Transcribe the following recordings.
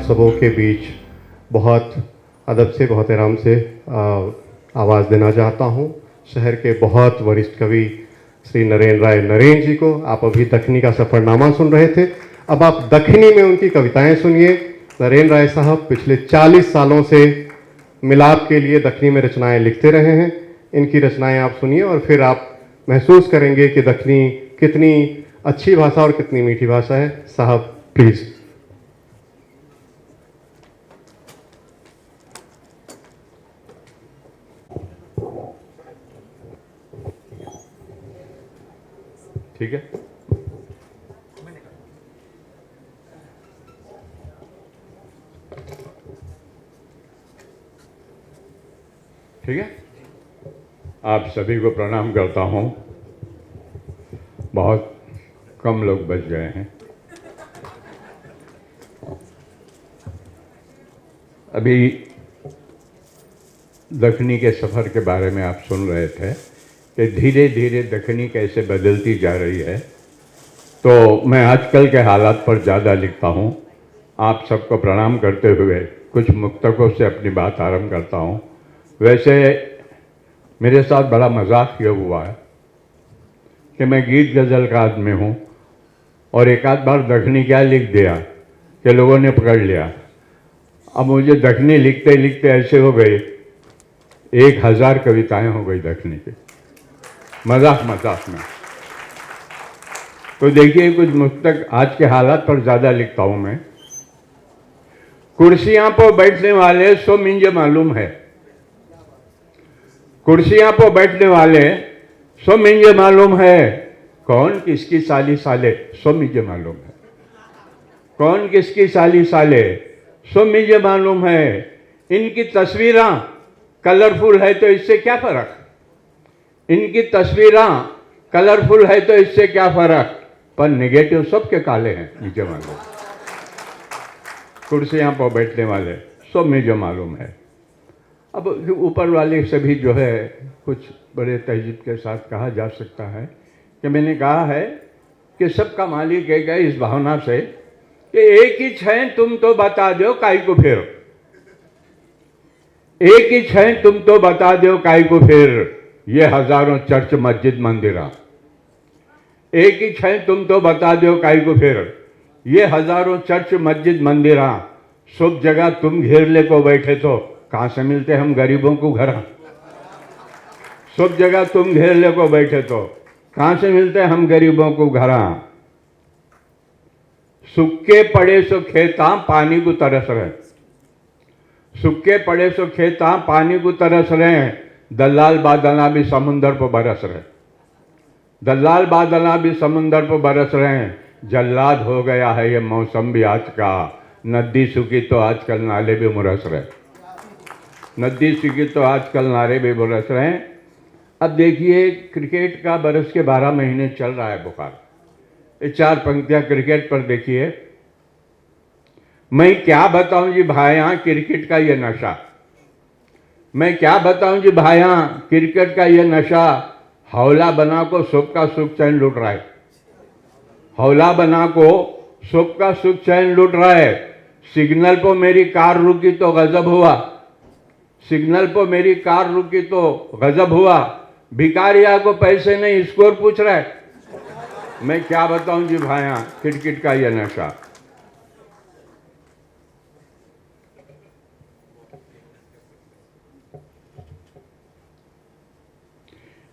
सबों के बीच बहुत अदब से, बहुत आराम से आवाज़ देना चाहता हूँ शहर के बहुत वरिष्ठ कवि श्री नरेंद्र राय नरेन जी को। आप अभी दखनी का सफ़रनामा सुन रहे थे, अब आप दखनी में उनकी कविताएं सुनिए। नरेंद्र राय साहब पिछले 40 सालों से मिलाप के लिए दखनी में रचनाएं लिखते रहे हैं। इनकी रचनाएं आप सुनिए और फिर आप महसूस करेंगे कि दखनी कितनी अच्छी भाषा और कितनी मीठी भाषा है। साहब प्लीज़। ठीक है, ठीक है। आप सभी को प्रणाम करता हूं। बहुत कम लोग बच गए हैं। अभी दखनी के सफ़र के बारे में आप सुन रहे थे कि धीरे धीरे दखनी कैसे बदलती जा रही है। तो मैं आजकल के हालात पर ज़्यादा लिखता हूँ। आप सबको प्रणाम करते हुए कुछ मुक्तकों से अपनी बात आरंभ करता हूँ। वैसे मेरे साथ बड़ा मजाक ये हुआ है कि मैं गीत गज़ल का आदमी हूँ और एक आध बार दखनी क्या लिख दिया कि लोगों ने पकड़ लिया। अब मुझे दखनी लिखते लिखते ऐसे हो गए 1000 कविताएं हो गई दखनी की, मजाक मजाक में। तो देखिए कुछ मुक्तक आज के हालात पर ज़्यादा लिखता हूँ मैं। कुर्सियां पर बैठने वाले सो मुझे मालूम है, कुर्सियां पर बैठने वाले सो मुझे मालूम है, कौन किसकी साली साले सो मुझे मालूम है, कौन किसकी साली साले सो मुझे मालूम है। इनकी तस्वीरां कलरफुल है तो इससे क्या फ़र्क, इनकी तस्वीरां कलरफुल है तो इससे क्या फ़र्क, पर नेगेटिव सबके काले हैं मुझे मालूम। कुर्सियां पर बैठने वाले सब मुझे मालूम है। अब ऊपर वाले से भी जो है कुछ बड़े तहजीब के साथ कहा जा सकता है कि मैंने कहा है कि सबका मालिक एक है, इस भावना से कि एक ही छह तुम तो बता दो काई को फिर, एक ही छह तुम तो बता दो काई को फिर, ये हजारों चर्च मस्जिद मंदिरा। एक ही छह तुम तो बता दो काई को फिर, ये हजारों चर्च मस्जिद मंदिरा। सब जगह तुम घेर ले को बैठे तो कहाँ से मिलते हम गरीबों को घर। सब जगह तुम घेर ले को बैठे तो कहाँ से मिलते हम गरीबों को घर। सूखे पड़े सो खेता पानी को तरस रहे, सूखे पड़े सो खेता पानी को तरस रहे, दलाल बादला भी समुंदर पर बरस रहे, दलाल बादला भी समुंदर पर बरस रहे हैं। जल्लाद हो गया है ये मौसम भी आज का, नदी सूखी तो आजकल नाले भी मुरस रहे, नदी सूखी तो आजकल नाले भी मुरस रहे हैं। अब देखिए क्रिकेट का बरस के 12 महीने चल रहा है बुखार। ये 4 पंक्तियां क्रिकेट पर देखिए। मैं क्या बताऊं जी भाइयां क्रिकेट का ये नशा, मैं क्या बताऊं जी भाइयां क्रिकेट का ये नशा, हौला बना को सुख का सुख चैन लूट रहा है, हौला बना को सुख का सुख चैन लूट रहा है। सिग्नल पर मेरी कार रुकी तो गजब हुआ, सिग्नल पर मेरी कार रुकी तो गजब हुआ, भिकारिया को पैसे नहीं स्कोर पूछ रहा है। मैं क्या बताऊं जी भाइयां क्रिकेट का ये नशा।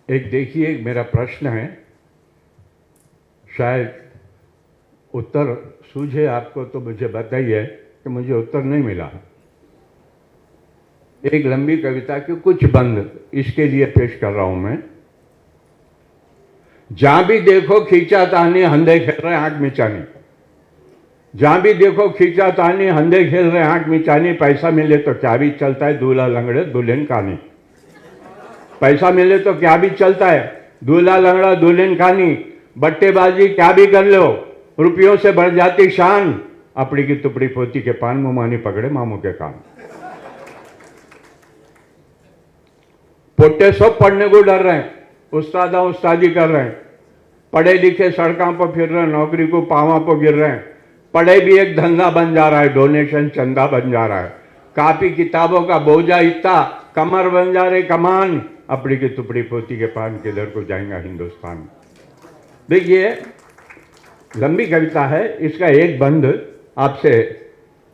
एक देखिए मेरा प्रश्न है, शायद उत्तर सूझे आपको तो मुझे बताइए कि मुझे उत्तर नहीं मिला। एक लंबी कविता के कुछ बंद इसके लिए पेश कर रहा हूं मैं। जहां भी देखो खींचा तानी हंधे खेल रहे आंख मिचानी, जहां भी देखो खींचा तानी हंधे खेल रहे आंख मिचानी, पैसा मिले तो क्या भी चलता है दूल्हा लंगड़े दुल्हन कहानी, पैसा मिले तो क्या भी चलता है दूल्हा लंगड़ा दुल्हन कहानी, बट्टेबाजी क्या भी कर लो रुपयों से बढ़ जाती शान, अपड़ी की तुपड़ी पोती के पान मुमानी पकड़े मामू के कान। पोटे सब पढ़ने को डर रहे हैं, उस्तादा उस्तादी कर रहे हैं, पढ़े लिखे सड़कों पर फिर रहे हैं, नौकरी को पावा पर गिर रहे हैं, पढ़ाई भी एक धंधा बन जा रहा है, डोनेशन चंदा बन जा रहा है, कापी किताबों का बोझा इतना कमर बन जा रहे कमान, अपनी की टुपड़ी पोती के पान किधर को जाएगा हिंदुस्तान। देखिए लंबी कविता है, इसका एक बंद आपसे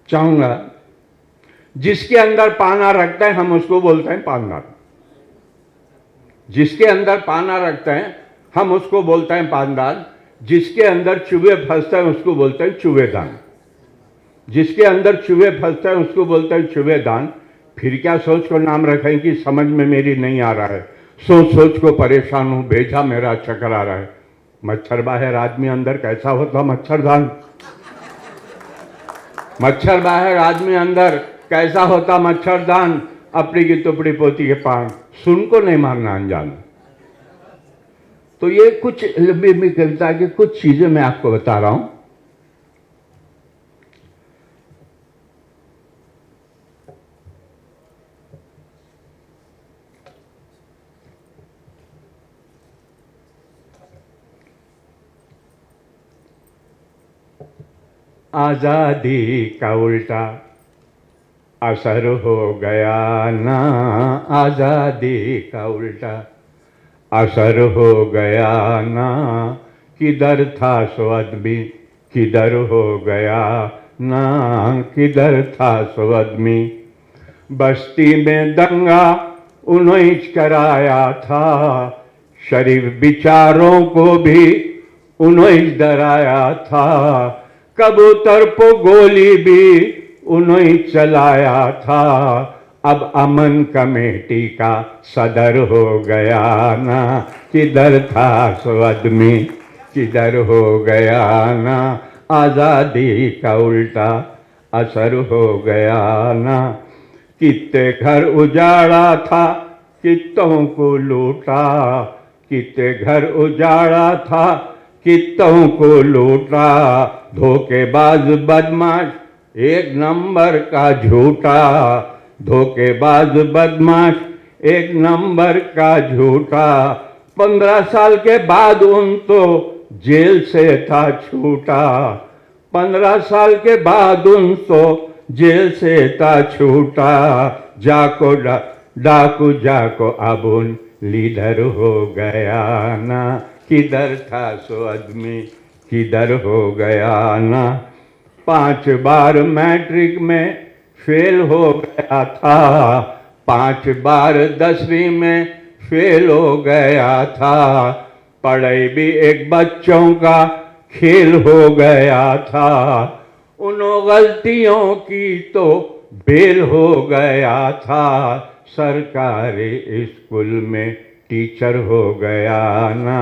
चाहूंगा। जिसके अंदर पाना रखते हैं हम उसको बोलते हैं पानदान। जिसके अंदर पाना रखते हैं हम उसको बोलते हैं पानदान। जिसके अंदर चूहे फंसते हैं उसको बोलते हैं चूहेदान। जिसके अंदर चूहे फंसते हैं उसको बोलते हैं चूहेदान। फिर क्या सोच को नाम रखें कि समझ में मेरी नहीं आ रहा है, सोच सोच को परेशान हूं, भेजा मेरा चक्कर आ रहा है। मच्छर बाहर आदमी अंदर कैसा होता मच्छरदान। मच्छर बाहर आदमी अंदर कैसा होता मच्छरदान, अपनी की टुपड़ी पोती के पान, सुन को नहीं मारना अनजान। तो ये कुछ लंबी कविता की कुछ चीजें मैं आपको बता रहा हूं। आजादी का उल्टा असर हो गया ना, आजादी का उल्टा असर हो गया ना, किधर था सो आदमी किधर हो गया ना, किधर था सो आदमी। बस्ती में दंगा उन्होंने कराया था, शरीफ विचारों को भी उन्होंने डराया था, कबूतर को गोली भी उन्होंने चलाया था। अब अमन कमेटी का सदर हो गया ना, किधर था सो आदमी किधर हो गया ना, आजादी का उल्टा असर हो गया ना। कितने घर उजाड़ा था कितों को लूटा, कितने घर उजाड़ा था कितों को लूटा, धोखेबाज बदमाश एक नंबर का झूठा, धोखेबाज बदमाश एक नंबर का झूठा। 15 साल के बाद उन तो जेल से था छूटा, 15 साल के बाद उन तो जेल से था छूटा। जाको डाकू जाको अब उन लीडर हो गया ना, किधर था सो आदमी किधर हो गया ना। 5 बार मैट्रिक में फेल हो गया था, 5 बार 10वीं में फेल हो गया था। पढ़ाई भी एक बच्चों का खेल हो गया था, उन गलतियों की तो बेल हो गया था। सरकारी स्कूल में टीचर हो गया ना,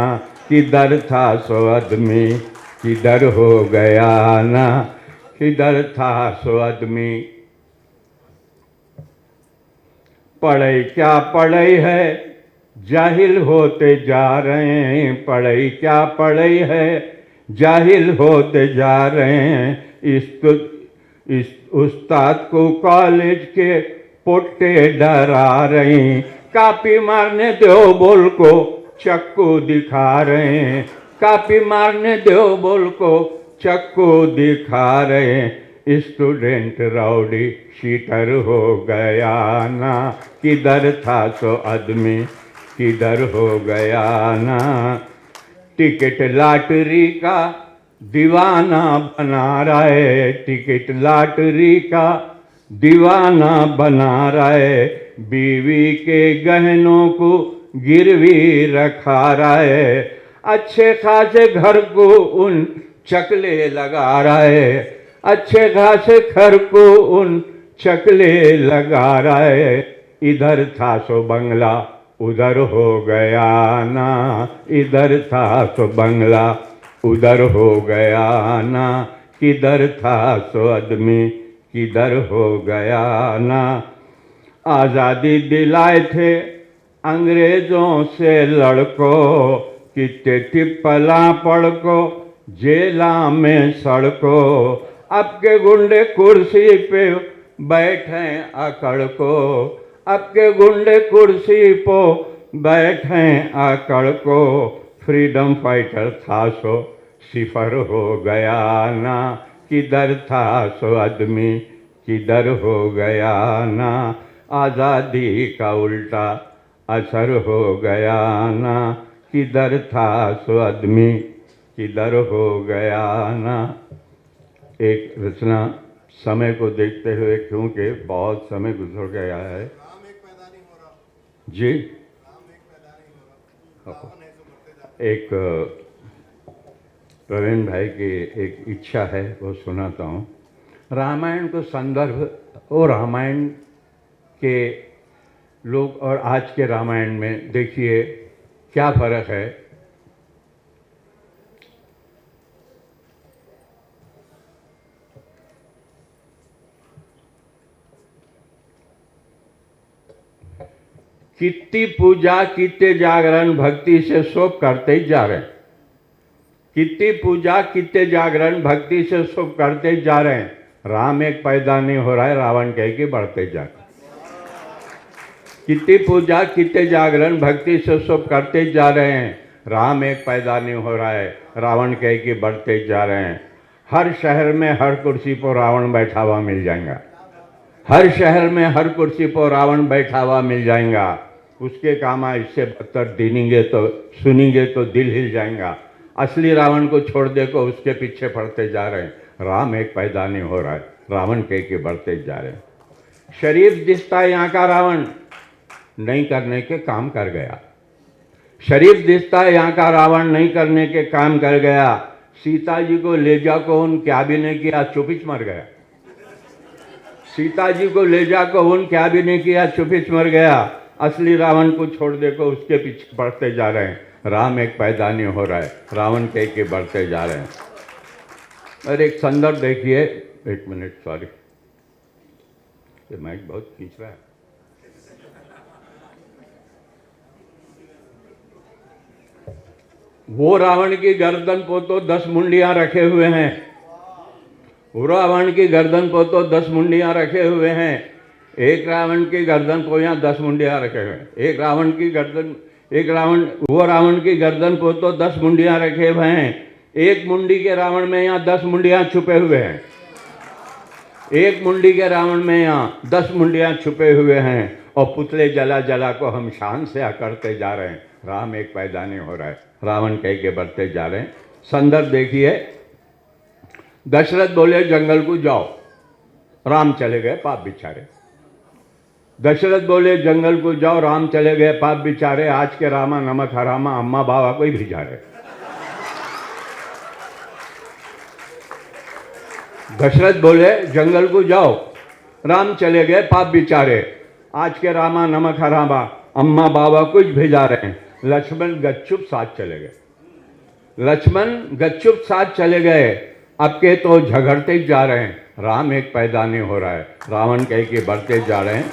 किधर था सो आदमी किधर हो गया ना, किधर था सो आदमी। पढ़ाई क्या पढ़ाई है जाहिल होते जा रहे हैं, पढ़ाई क्या पढ़ाई है जाहिल होते जा रहे हैं। इस उस्ताद को कॉलेज के पोटे डरा रहे हैं, कापी मारने दो बोल को चक्कू दिखा रहे हैं, कापी मारने दो बोल को चक्कू दिखा रहे हैं। स्टूडेंट राउडी शीटर हो गया ना, किधर था सो आदमी किधर हो गया ना। टिकट लॉटरी का दीवाना बना रहा है, टिकट लॉटरी का दीवाना बना रहा है। बीवी के गहनों को गिरवी रखा रहा है, अच्छे खासे घर को उन चकले लगा रहा है, अच्छे खासे घर को उन चकले लगा रहा है। इधर था सो बंगला उधर हो गया ना, इधर था सो बंगला उधर हो गया ना, किधर था सो आदमी किधर हो गया ना। आज़ादी दिलाए थे अंग्रेजों से लड़को, कितने टिप्पला पड़को जेला में सड़को। अब के गुंडे कुर्सी पे बैठे अकड़ को, अब के गुंडे कुर्सी पे बैठे अकड़ को। फ्रीडम फाइटर था सो सिफर हो गया ना, किधर था सो आदमी किधर हो गया ना, आज़ादी का उल्टा असर हो गया ना, किधर था सो आदमी किधर हो गया ना। एक रचना समय को देखते हुए, क्योंकि बहुत समय गुजर गया है। राम एक पैदा नहीं हो रहा, जी, राम एक पैदा नहीं हो रहा, रावण है जो बढ़ते जा रहे एक प्रवीण भाई की एक इच्छा है, वो सुनाता हूँ। रामायण को संदर्भ और रामायण के लोग और आज के रामायण में देखिए क्या फर्क है। कितनी पूजा कितने जागरण भक्ति से सब करते ही जा रहे हैं। कितनी पूजा कितने जागरण भक्ति से सब करते ही जा रहे हैं। राम एक पैदा नहीं हो रहा है, रावण कह के बढ़ते जा रहे हैं। कितनी पूजा कितने जागरण भक्ति से सब करते जा रहे हैं, राम एक पैदा नहीं हो रहा है, रावण कह के बढ़ते जा रहे हैं। हर शहर में हर कुर्सी पर रावण बैठा हुआ मिल जाएगा। हर शहर में हर कुर्सी पर रावण बैठा हुआ मिल जाएगा। उसके काम इससे बदतर दिनेंगे तो सुनेंगे तो दिल हिल जाएगा। असली रावण को छोड़ दे को उसके पीछे पड़ते जा रहे हैं। राम एक पैदा नहीं हो रहा है, रावण कह के बढ़ते जा रहे हैं। शरीफ दिखता है यहाँ का रावण, नहीं करने के काम कर गया। शरीफ दिखता है यहाँ का रावण, नहीं करने के काम कर गया। सीता जी को ले जा को उन क्या भी नहीं किया, चुपिच मर गया। सीता जी को ले जा को उन क्या भी नहीं किया, चुपिच मर गया। असली रावण को छोड़ दे को उसके पीछे बढ़ते जा रहे हैं। राम एक पैदा नहीं हो रहा है, रावण कह के बढ़ते जा रहे हैं। और एक संदर्भ देखिए, एक मिनट, सॉरी, ये माइक बहुत खींच रहा है। वो रावण की गर्दन को तो 10 मुंडियां रखे हुए हैं। वो रावण की गर्दन को तो 10 मुंडियां रखे हुए हैं। एक रावण की गर्दन को यहाँ 10 मुंडियां रखे हुए हैं। वो रावण की गर्दन को तो 10 मुंडियां रखे हुए हैं। एक मुंडी के रावण में यहाँ 10 मुंडियां छुपे हुए हैं। एक मुंडी के रावण में यहाँ 10 मुंडियां छुपे हुए हैं। और पुतले जला जला को हम शान से करते जा रहे हैं। राम एक पैदा नहीं हो रहा है, रावण कह के बढ़ते जा रहे हैं। संदर्भ देखिए, दशरथ बोले जंगल को जाओ, राम चले गए पाप बिचारे। दशरथ बोले जंगल को जाओ, राम चले गए पाप बिचारे। आज के रामा नमक हरामा, अम्मा बाबा को ही भिजा रहे। दशरथ बोले जंगल को जाओ, राम चले गए पाप बिचारे। आज के रामा नमक हरामा, अम्मा बाबा को ही भेजा रहे हैं। लक्ष्मण गपचुप साथ चले गए। लक्ष्मण गपचुप साथ चले गए। अब के तो झगड़ते ही जा रहे हैं। राम एक पैदा नहीं हो रहा है, रावण कह के बढ़ते जा रहे हैं।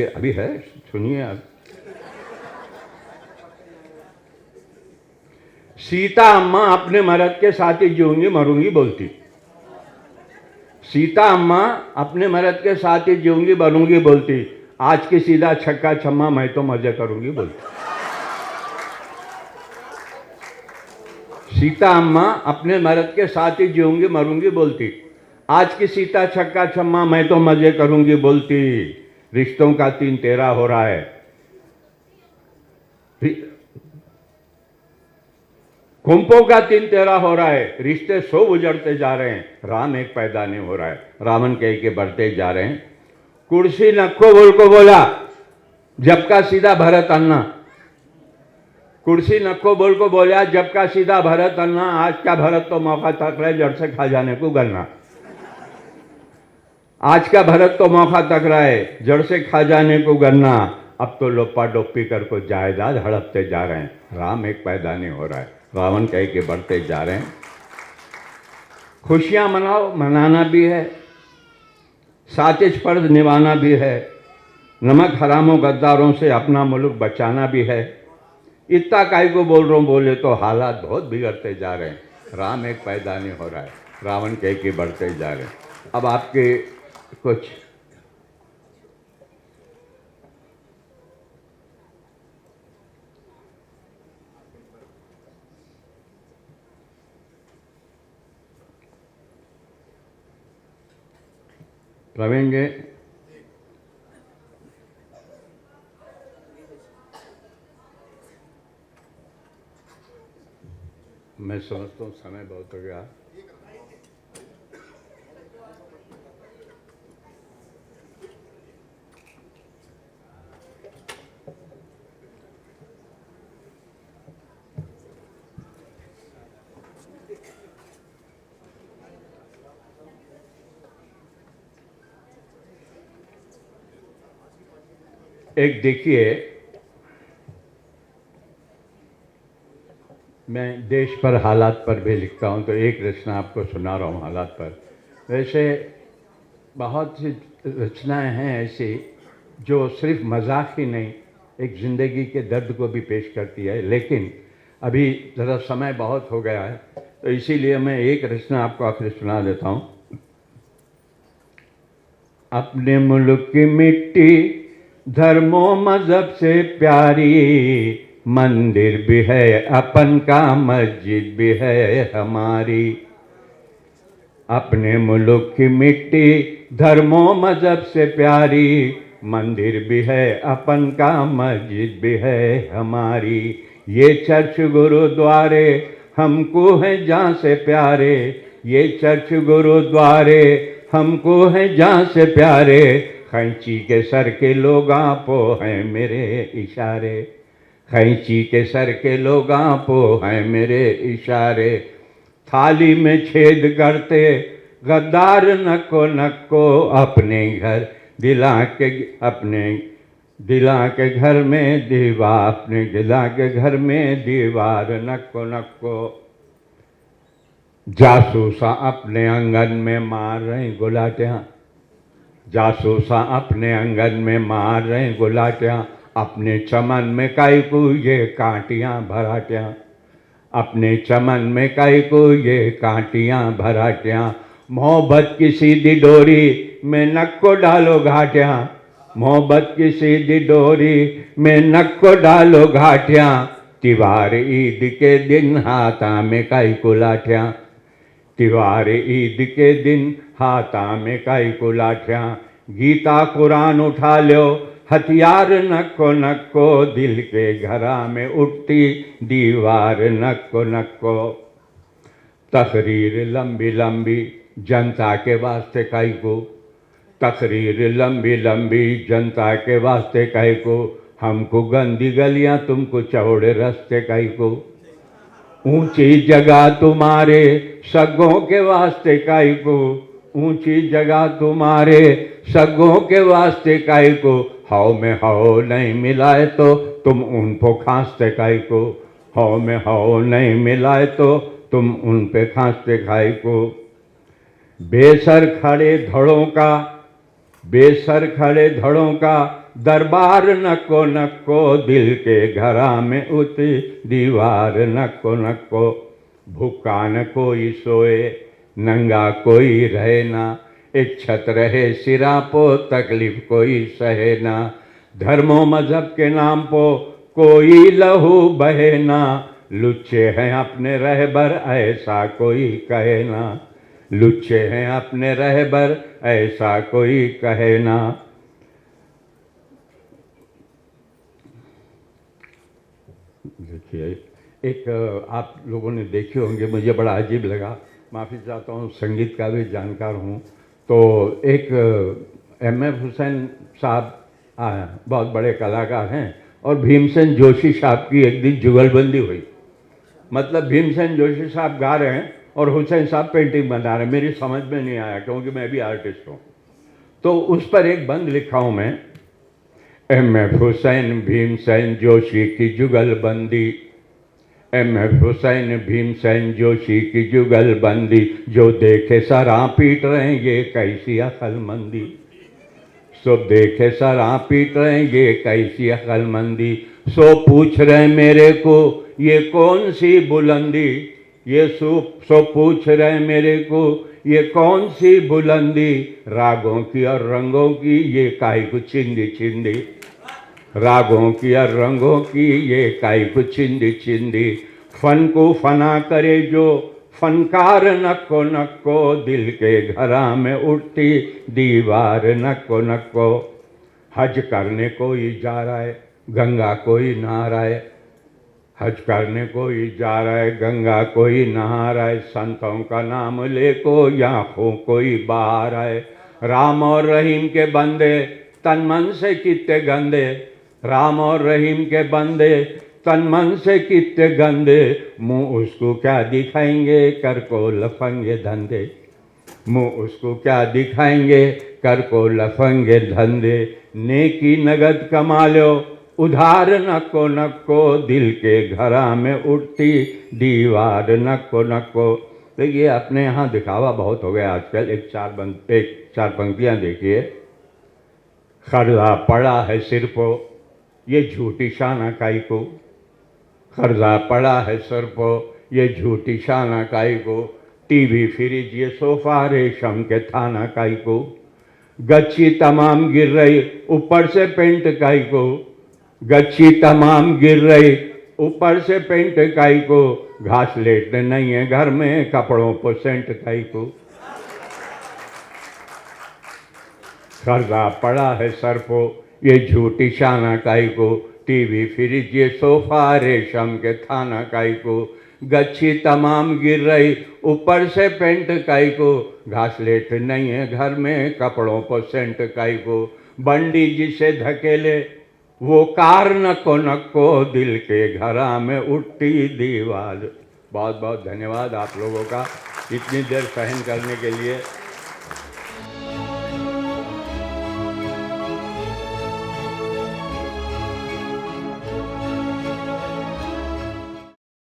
अभी है, सुनिए आप। सीता अम्मा अपने मर्द के साथ ही जीऊंगी मरूंगी बोलती। सीता अम्मा अपने मर्द के साथ ही जीऊंगी मरूंगी बोलती। आज की सीधा छक्का छम्मा, मैं तो मजे करूंगी बोलती। सीता अम्मा अपने मर्द के साथ ही जीऊंगी मरूंगी बोलती। आज की सीता छक्का छम्मा, मैं तो मजे करूंगी बोलती। रिश्तों का 3-13 हो रहा है। कुंपों का 3-13 हो रहा है। रिश्ते सो उजड़ते जा रहे हैं। राम एक पैदा नहीं हो रहा है, रावण कह के बढ़ते जा रहे हैं। कुर्सी नक्को बोल को बोला, जब का सीधा भरत अन्ना। कुर्सी नक्को बोल को बोला, जब का सीधा भरत अन्ना। आज का भरत तो मौका तक रहे, जड़ से खा जाने को गलना। आज का भरत तो मौका तक रहा है, जड़ से खा जाने को गन्ना। अब तो लोपा डोपी कर को जायदाद हड़पते जा रहे हैं। राम एक पैदा नहीं हो रहा है, रावण कह के बढ़ते जा रहे हैं। खुशियां मनाओ, मनाना भी है, सातिश फर्ज निभाना भी है। नमक हरामों गद्दारों से अपना मुल्क बचाना भी है। इतना काय को बोल रहा हूँ, बोले तो हालात बहुत बिगड़ते जा रहे हैं। राम एक पैदा नहीं हो रहा है, रावण कह के बढ़ते जा रहे हैं। अब आपके कुछ प्रवीण जी, मैं समझता हूँ समय बहुत हो गया। एक देखिए, मैं देश पर हालात पर भी लिखता हूँ, तो एक रचना आपको सुना रहा हूँ हालात पर। वैसे बहुत सी रचनाएं हैं ऐसी जो सिर्फ मजाक ही नहीं, एक ज़िंदगी के दर्द को भी पेश करती है, लेकिन अभी ज़रा समय बहुत हो गया है, तो इसीलिए मैं एक रचना आपको आखिर सुना देता हूँ। अपने मुल्क की मिट्टी धर्मों मजहब से प्यारी, मंदिर भी है अपन का, मस्जिद भी है हमारी। अपने मुल्क की मिट्टी धर्मों मजहब से प्यारी, मंदिर भी है अपन का, मस्जिद भी है हमारी। ये चर्च गुरुद्वारे हमको हैं जहाँ से प्यारे, ये चर्च गुरुद्वारे हमको हैं जहाँ से प्यारे। खैंची के सर के लोगां पो हैं मेरे इशारे, खैंची के सर के लोगां पो हैं मेरे इशारे। थाली में छेद करते गद्दार नको नको, अपने घर दिला के, अपने दिला के घर में दीवार, अपने दिला के घर में दीवार नको नको। जासूसा अपने आंगन में मार रहे गुलाटियाँ, जासूसा अपने आंगन में मार रहे गुलाटियाँ। अपने चमन में काई को ये कांटियाँ भराटियाँ, अपने चमन में काई को ये कांटियाँ भराटियाँ। मोहब्बत की सीधी डोरी में नक को डालो घाटियाँ, मोहब्बत की सीधी डोरी में नक को डालो घाटियाँ। त्योहार ईद के दिन हाथा में काई को लाठियाँ, त्योहार ईद के दिन हाथा में काई को लाठियाँ। गीता कुरान उठा लो हथियार नक्को नक्को, दिल के घरा में उठती दीवार नक्को नक्को। तकरीर लंबी लंबी जनता के वास्ते काई को, तकरीर लंबी लंबी जनता के वास्ते काई को। हमको गंदी गलियां तुमको चौड़े रास्ते काई को, ऊंची जगह तुम्हारे सगों के वास्ते काई को, ऊंची जगह तुम्हारे सगों के वास्ते काई को। हाव में हाव नहीं मिलाए तो तुम उनको खांसते काई को, हाव में हाव नहीं मिलाए तो तुम उन पे खांसते काई को। बेसर खड़े धड़ों का, बेसर खड़े धड़ों का दरबार नक्को नक्को, दिल के घरा में उठी दीवार नक्को नक्को। भूखा न कोई सोए नंगा कोई रहे ना, एक छत रहे सिरा पो तकलीफ कोई सहे ना। धर्मों मजहब के नाम पो कोई लहू बहे ना, लुच्चे हैं अपने रहबर ऐसा कोई कहे ना, लुच्चे हैं अपने रहबर ऐसा कोई कहे ना। देखिए, एक आप लोगों ने देखे होंगे, मुझे बड़ा अजीब लगा, माफ़ी चाहता हूँ, संगीत का भी जानकार हूँ, तो एक M.F. हुसैन साहब बहुत बड़े कलाकार हैं, और भीमसेन जोशी साहब की एक दिन जुगलबंदी हुई। मतलब भीमसेन जोशी साहब गा रहे हैं और हुसैन साहब पेंटिंग बना रहे हैं। मेरी समझ में नहीं आया क्योंकि मैं भी आर्टिस्ट हूँ, तो उस पर एक बंद लिखा हूँ मैं, M.F. हुसैन भीमसेन जोशी की जुगलबंदी, M.F. हुसैन भीमसेन जोशी की जुगलबंदी। जो देखे सरां पीट रहे हैं ये कैसी अक्लमंदी, सो देखे सरां पीट रहे हैं ये कैसी अक्लमंदी। सो पूछ रहे मेरे को ये कौन सी बुलंदी, ये सो पूछ रहे मेरे को ये कौन सी बुलंदी। रागों की और रंगों की ये काई को छिंदी छिंदी, रागों की और रंगों की ये काई को छिंदी छिंदी। फन को फना करे जो फनकार नक्को नक्को दिल के घरा में उठती दीवार नक्को नक्को। हज करने कोई जा रहा है गंगा कोई नहा रहा है, हज करने कोई जा रहा है गंगा कोई नहा रहा है। संतों का नाम ले को आँखों कोई बाहर आए। राम और रहीम के बंदे तन मन से कितने गंदे, राम और रहीम के बंदे तन मन से कितने गंदे। मुँह उसको क्या दिखाएंगे कर को लफंगे धंधे, मुँह उसको क्या दिखाएंगे कर को लफंगे धंधे। नेकी नगद कमा लो उधार नक्को नक्को दिल के घरा में उठती दीवार नक्को नक्को। देखिए अपने यहाँ दिखावा बहुत हो गया आजकल। एक चार पंक्तियाँ देखिए। कर्जा पड़ा है सिर को ये झूठी शाना काई को, कर्जा पड़ा है सिर को ये झूठी शाना काई को। टीवी फ्रिज ये सोफा रेशम के थाना काई को, गच्छी तमाम गिर रही ऊपर से पेंट काई को, गच्छी तमाम गिर रही ऊपर से पेंट काई को। घास लेटने नहीं है घर में कपड़ों को सेंट काई को। कर्जा पड़ा है सर को ये झूठी शाना काई को, टीवी फ्रिज ये सोफा रेशम के थाना काई को। गच्छी तमाम गिर रही ऊपर से पेंट काई को, घास लेट नहीं है घर में कपड़ों को सेंट काई को। बंडी जिसे धकेले वो कार नक्को नक्को दिल के घरा में उठती दीवार। बहुत बहुत धन्यवाद आप लोगों का इतनी देर सहन करने के लिए।